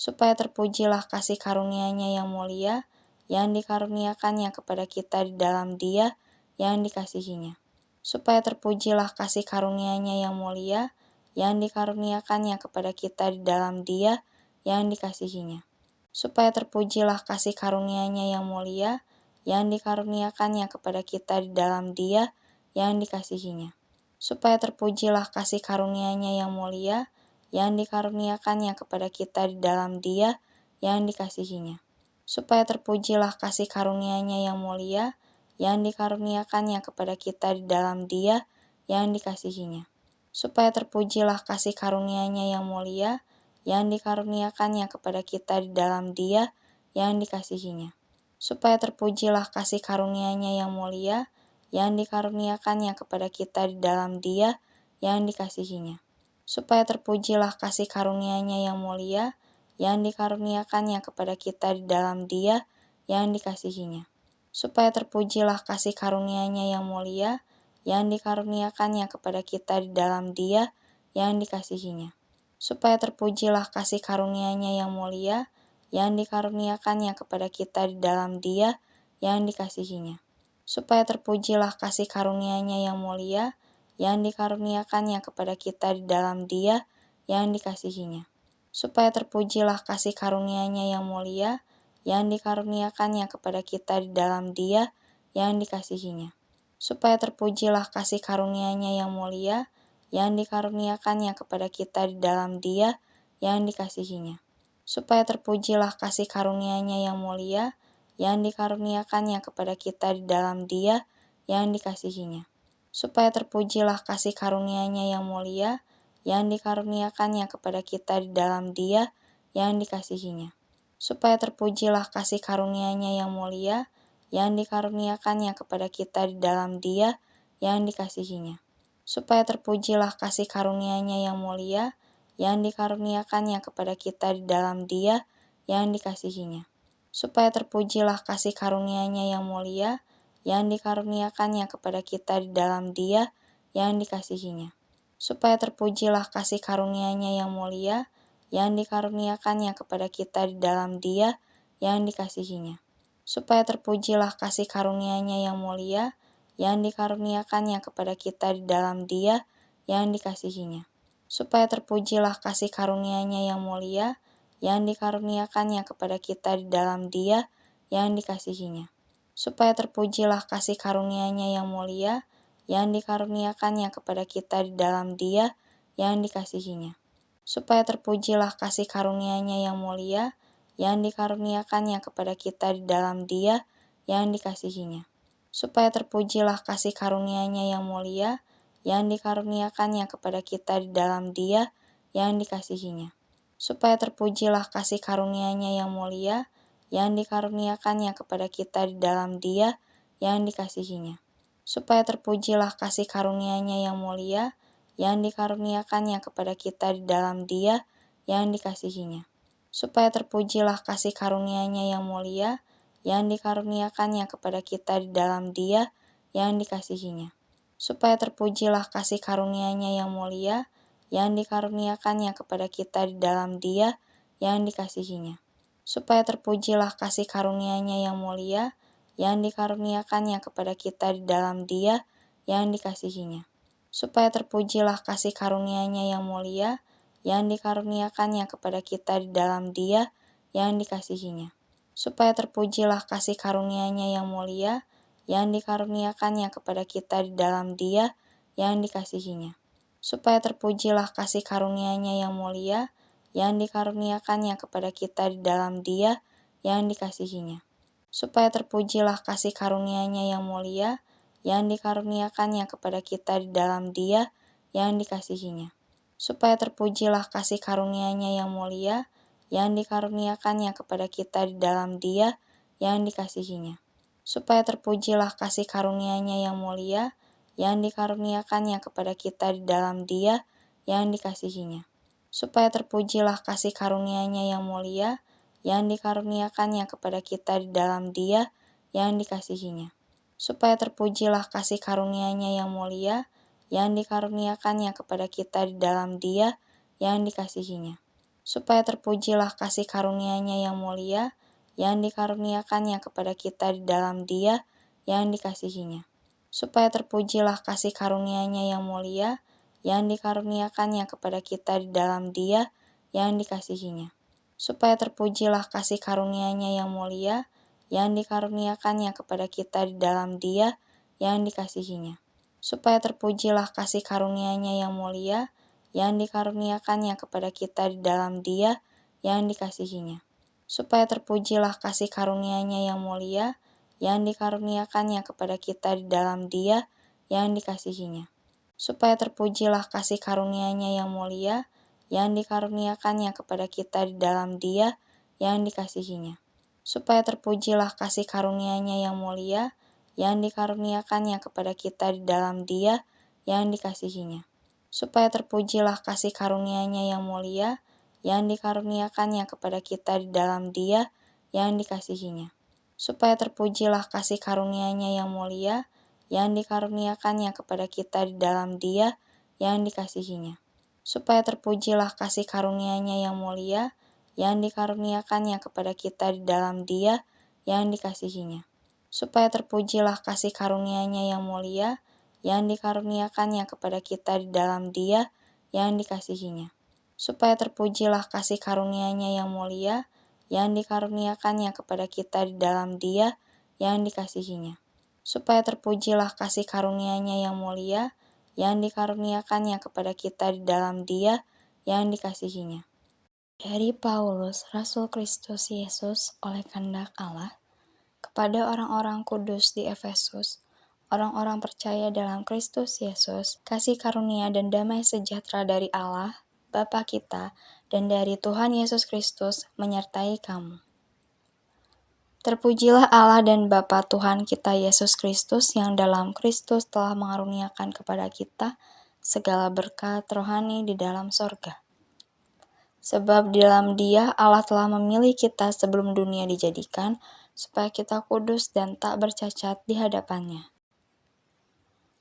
supaya terpujilah kasih karunia-Nya yang mulia, yang dikaruniakannya kepada kita di dalam Dia yang dikasihinya. Supaya terpujilah kasih karunia-Nya yang mulia, yang dikaruniakannya kepada kita di dalam Dia yang dikasihinya. Supaya terpujilah kasih karunia-Nya yang mulia, yang dikaruniakannya kepada kita di dalam Dia yang dikasihinya. Supaya terpujilah kasih karunia-Nya yang mulia, yang dikaruniakannya kepada kita di dalam Dia yang dikasihinya. Supaya terpujilah kasih karunia-Nya yang mulia, yang dikaruniakannya kepada kita di dalam Dia yang dikasihinya. Supaya terpujilah kasih karunia-Nya yang mulia, yang dikaruniakannya kepada kita di dalam Dia yang dikasihinya. Supaya terpujilah kasih karunia-Nya yang mulia, yang dikaruniakannya kepada kita di dalam Dia yang dikasihinya. Supaya terpujilah kasih karunia-Nya yang mulia, yang dikaruniakannya kepada kita di dalam Dia yang dikasihinya. Supaya terpujilah kasih karunia-Nya yang mulia, yang dikaruniakannya kepada kita di dalam Dia yang dikasihinya. Supaya terpujilah kasih karunia-Nya yang mulia, yang dikaruniakannya kepada kita di dalam Dia yang dikasihinya. Supaya terpujilah kasih karunia-Nya yang mulia, yang dikaruniakannya kepada kita di dalam Dia yang dikasihinya. Supaya terpujilah kasih karunia-Nya yang mulia, yang dikaruniakannya kepada kita di dalam Dia yang dikasihinya. Supaya terpujilah kasih karunia-Nya yang mulia, yang dikaruniakannya kepada kita di dalam Dia yang dikasihinya. Supaya terpujilah kasih karunia-Nya yang mulia, yang dikaruniakannya kepada kita di dalam Dia yang dikasihinya. Supaya terpujilah kasih karunia-Nya yang mulia, yang dikaruniakannya kepada kita di dalam Dia yang dikasihinya. Supaya terpujilah kasih karunia-Nya yang mulia, yang dikaruniakannya kepada kita di dalam Dia yang dikasihinya. Supaya terpujilah kasih karunia-Nya yang mulia, yang dikaruniakannya kepada kita di dalam Dia yang dikasihinya. Supaya terpujilah kasih karunia-Nya yang mulia, yang dikaruniakannya kepada kita di dalam Dia yang dikasihinya. Supaya terpujilah kasih karunia-Nya yang mulia, yang dikaruniakannya kepada kita di dalam Dia yang dikasihinya. Supaya terpujilah kasih karunia-Nya yang mulia, yang dikaruniakannya kepada kita di dalam Dia yang dikasihinya. Supaya terpujilah kasih karunia-Nya yang mulia, yang dikaruniakannya kepada kita di dalam Dia yang dikasihinya. Supaya terpujilah kasih karunia-Nya yang mulia, yang dikaruniakannya kepada kita di dalam Dia yang dikasihinya. Supaya terpujilah kasih karunia-Nya yang mulia, yang dikaruniakannya kepada kita di dalam Dia yang dikasihinya. Supaya terpujilah kasih karunia-Nya yang mulia, yang dikaruniakannya kepada kita di dalam Dia yang dikasihinya. Supaya terpujilah kasih karunia-Nya yang mulia, yang dikaruniakannya kepada kita di dalam Dia yang dikasihinya. Supaya terpujilah kasih karunia-Nya yang mulia, yang dikaruniakannya kepada kita di dalam Dia yang dikasihinya. Supaya terpujilah kasih karunia-Nya yang mulia, yang dikaruniakannya kepada kita di dalam Dia yang dikasihinya. Supaya terpujilah kasih karunia-Nya yang mulia, yang dikaruniakannya kepada kita di dalam Dia yang dikasihinya. Supaya terpujilah kasih karunia-Nya yang mulia, yang dikaruniakannya kepada kita di dalam Dia yang dikasihinya. Supaya terpujilah kasih karunia-Nya yang mulia, yang dikaruniakannya kepada kita di dalam Dia yang dikasihinya. Supaya terpujilah kasih karunia-Nya yang mulia, yang dikaruniakannya kepada kita di dalam Dia yang dikasihinya. Supaya terpujilah kasih karunia-Nya yang mulia, yang dikaruniakannya kepada kita di dalam Dia yang dikasihinya. Supaya terpujilah kasih karunia-Nya yang mulia, yang dikaruniakannya kepada kita di dalam Dia yang dikasihinya. Supaya terpujilah kasih karunia-Nya yang mulia, yang dikaruniakannya kepada kita di dalam Dia yang dikasihinya. Supaya terpujilah kasih karunia-Nya yang mulia, yang dikaruniakannya kepada kita di dalam Dia yang dikasihinya. Supaya terpujilah kasih karunia-Nya yang mulia, yang dikaruniakannya kepada kita di dalam Dia yang dikasihinya. Supaya terpujilah kasih karunia-Nya yang mulia, yang dikaruniakannya kepada kita di dalam Dia yang dikasihinya. supaya terpujilah kasih karunia-Nya yang mulia, yang dikaruniakannya kepada kita di dalam Dia yang dikasihinya. Supaya terpujilah kasih karunia-Nya yang mulia, yang dikaruniakannya kepada kita di dalam Dia yang dikasihinya. Supaya terpujilah kasih karunia-Nya yang mulia, yang dikaruniakannya kepada kita di dalam Dia yang dikasihinya. Supaya terpujilah kasih karunia-Nya yang mulia, yang dikaruniakannya kepada kita di dalam Dia yang dikasihinya. Supaya terpujilah kasih karunia-Nya yang mulia, yang dikaruniakannya kepada kita di dalam Dia yang dikasihinya. Supaya terpujilah kasih karunia-Nya yang mulia, yang dikaruniakannya kepada kita di dalam Dia yang dikasihinya. Supaya terpujilah kasih karunia-Nya yang mulia, yang dikaruniakannya kepada kita di dalam Dia yang dikasihinya. Supaya terpujilah kasih karunia-Nya yang mulia, yang dikaruniakannya kepada kita di dalam Dia yang dikasihinya. Supaya terpujilah kasih karunia-Nya yang mulia, yang dikaruniakannya kepada kita di dalam Dia yang dikasihinya. Supaya terpujilah kasih karunia-Nya yang mulia, yang dikaruniakannya kepada kita di dalam Dia yang dikasihinya. Supaya terpujilah kasih karunia-Nya yang mulia, yang dikaruniakannya kepada kita di dalam Dia yang dikasihinya. Supaya terpujilah kasih karunia-Nya yang mulia, yang dikaruniakannya kepada kita di dalam Dia yang dikasihinya. Supaya terpujilah kasih karunia-Nya yang mulia, yang dikaruniakannya kepada kita di dalam Dia yang dikasihinya. Dari Paulus, Rasul Kristus Yesus oleh kehendak Allah, kepada orang-orang kudus di Efesus, orang-orang percaya dalam Kristus Yesus, kasih karunia dan damai sejahtera dari Allah, Bapa kita, dan dari Tuhan Yesus Kristus menyertai kamu. Terpujilah Allah dan Bapa Tuhan kita Yesus Kristus yang dalam Kristus telah mengaruniakan kepada kita segala berkat rohani di dalam sorga. Sebab di dalam Dia Allah telah memilih kita sebelum dunia dijadikan, supaya kita kudus dan tak bercacat di hadapan-Nya.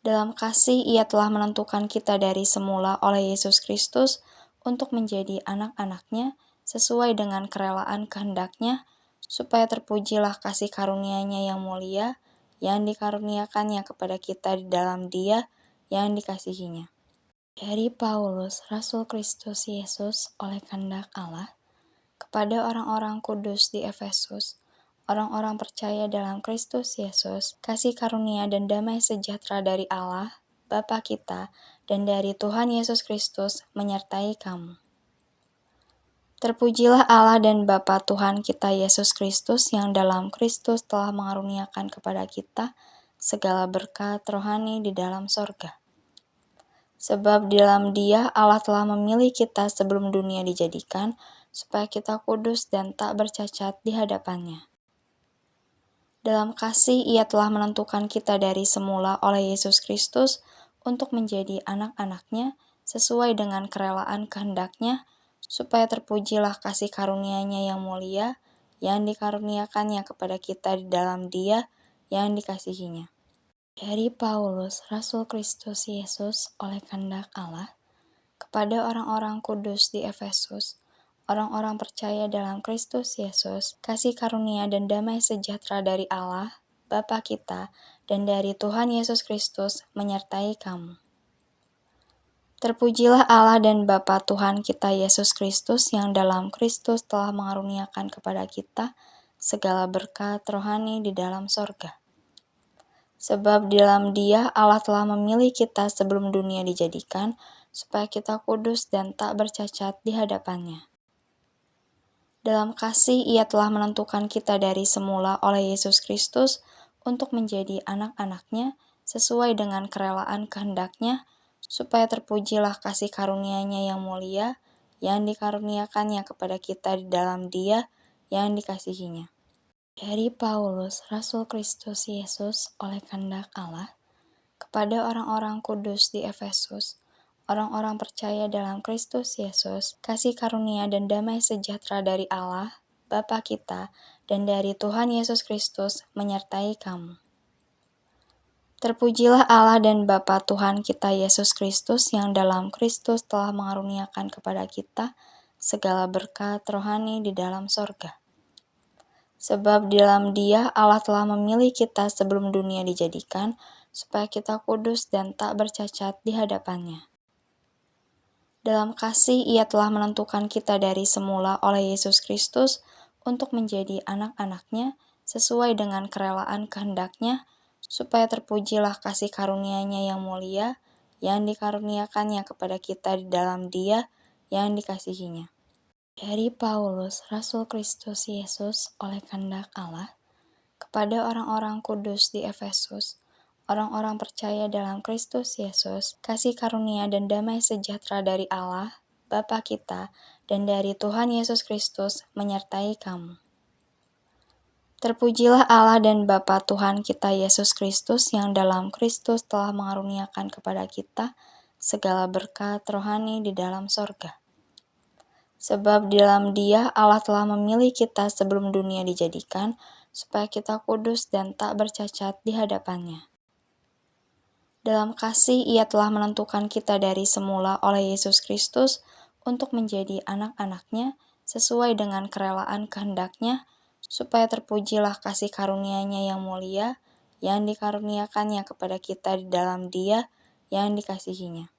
Dalam kasih Ia telah menentukan kita dari semula oleh Yesus Kristus untuk menjadi anak-anak-Nya sesuai dengan kerelaan kehendak-Nya, supaya terpujilah kasih karunia-Nya yang mulia, yang dikaruniakannya kepada kita di dalam Dia yang dikasihinya. Dari Paulus, Rasul Kristus Yesus oleh kehendak Allah, kepada orang-orang kudus di Efesus, orang-orang percaya dalam Kristus Yesus, kasih karunia dan damai sejahtera dari Allah, Bapa kita, dan dari Tuhan Yesus Kristus menyertai kamu. Terpujilah Allah dan Bapa Tuhan kita Yesus Kristus yang dalam Kristus telah mengaruniakan kepada kita segala berkat rohani di dalam sorga. Sebab di dalam Dia Allah telah memilih kita sebelum dunia dijadikan, supaya kita kudus dan tak bercacat di hadapan-Nya. Dalam kasih Ia telah menentukan kita dari semula oleh Yesus Kristus untuk menjadi anak-anak-Nya sesuai dengan kerelaan kehendak-Nya, supaya terpujilah kasih karunia-Nya yang mulia, yang dikaruniakannya kepada kita di dalam Dia yang dikasihinya. Dari Paulus, Rasul Kristus Yesus oleh kehendak Allah, kepada orang-orang kudus di Efesus, orang-orang percaya dalam Kristus Yesus, kasih karunia dan damai sejahtera dari Allah, Bapa kita, dan dari Tuhan Yesus Kristus menyertai kamu. Terpujilah Allah dan Bapa Tuhan kita Yesus Kristus yang dalam Kristus telah mengaruniakan kepada kita segala berkat rohani di dalam sorga. Sebab di dalam Dia Allah telah memilih kita sebelum dunia dijadikan, supaya kita kudus dan tak bercacat di hadapan-Nya. Dalam kasih Ia telah menentukan kita dari semula oleh Yesus Kristus untuk menjadi anak-anak-Nya sesuai dengan kerelaan kehendak-Nya, supaya terpujilah kasih karunia-Nya yang mulia, yang dikaruniakannya kepada kita di dalam Dia yang dikasihinya. Dari Paulus, Rasul Kristus Yesus oleh kehendak Allah, kepada orang-orang kudus di Efesus, orang-orang percaya dalam Kristus Yesus, kasih karunia dan damai sejahtera dari Allah, Bapa kita, dan dari Tuhan Yesus Kristus menyertai kamu. Terpujilah Allah dan Bapa Tuhan kita Yesus Kristus yang dalam Kristus telah mengaruniakan kepada kita segala berkat rohani di dalam sorga. Sebab di dalam Dia Allah telah memilih kita sebelum dunia dijadikan, supaya kita kudus dan tak bercacat di hadapan-Nya. Dalam kasih Ia telah menentukan kita dari semula oleh Yesus Kristus untuk menjadi anak-anak-Nya sesuai dengan kerelaan kehendak-Nya, supaya terpujilah kasih karunia-Nya yang mulia, yang dikaruniakan-Nya kepada kita di dalam Dia yang dikasihi-Nya. Dari Paulus, Rasul Kristus Yesus oleh kehendak Allah, kepada orang-orang kudus di Efesus, orang-orang percaya dalam Kristus Yesus, kasih karunia dan damai sejahtera dari Allah, Bapa kita, dan dari Tuhan Yesus Kristus menyertai kamu. Terpujilah Allah dan Bapa Tuhan kita Yesus Kristus yang dalam Kristus telah mengaruniakan kepada kita segala berkat rohani di dalam sorga. Sebab di dalam Dia Allah telah memilih kita sebelum dunia dijadikan, supaya kita kudus dan tak bercacat di hadapan-Nya. Dalam kasih Ia telah menentukan kita dari semula oleh Yesus Kristus untuk menjadi anak-anak-Nya sesuai dengan kerelaan kehendak-Nya, supaya terpujilah kasih karunia-Nya yang mulia, yang dikaruniakan-Nya kepada kita di dalam Dia yang dikasihi-Nya.